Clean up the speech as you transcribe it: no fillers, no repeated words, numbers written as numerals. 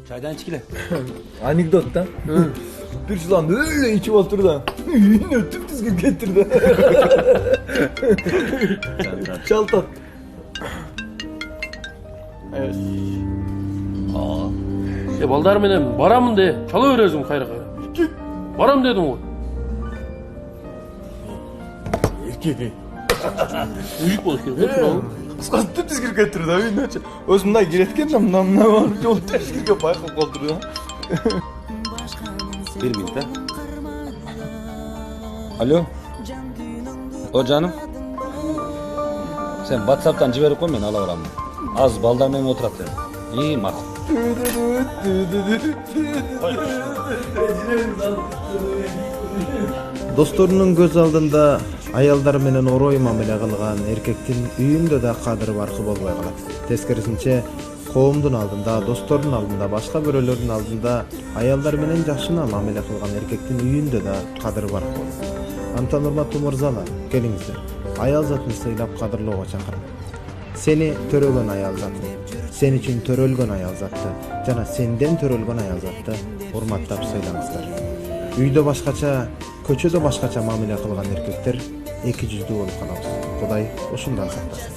Çaydan içkile. Anekdot da. Bir sulan öyle içip oturdu. Yine tüm düzgün getirdi. Çaltat. Evet. Balдар менен барамын де чала бересиң кайра. Барам дедим го. Erkek. Үйүк болуш керек. Kıskan tüm düzgün getirdi. Öz mınday giretken de mınday var. Yol teşkilge bayqıl kaldırdı. Bir minut ha. Alo. O canım. Sen WhatsApp'tan civerip koy, men alaveram. Az balдар menен oturat dedim. İyi makul. Dostlarının göz aldında ayalдар менен орой мамиле кылган эркектин үйүндө да кадыры баркы болбой калат. Тескерисинче коомдун алдында, достордун алдында, башка бирөөлөрдүн алдында аялдар менен жакшына мамиле кылган эркектин үйүндө да кадыры баркы болот. Антон урматтуу мырзалар, келиңиздер. Аял затын сыйлап кадырлоого чакырам. Seni törөгөн аял заты, сен үчүн төрөлгөн аял заты жана сенден төрөлгөн аял заты урматтап сыйлаңыздар. Үйдө башкача, көчөдө башкача мамиле кылган эркектер эки жүздүү болуп калабыз. Кудай ушундан сактасын.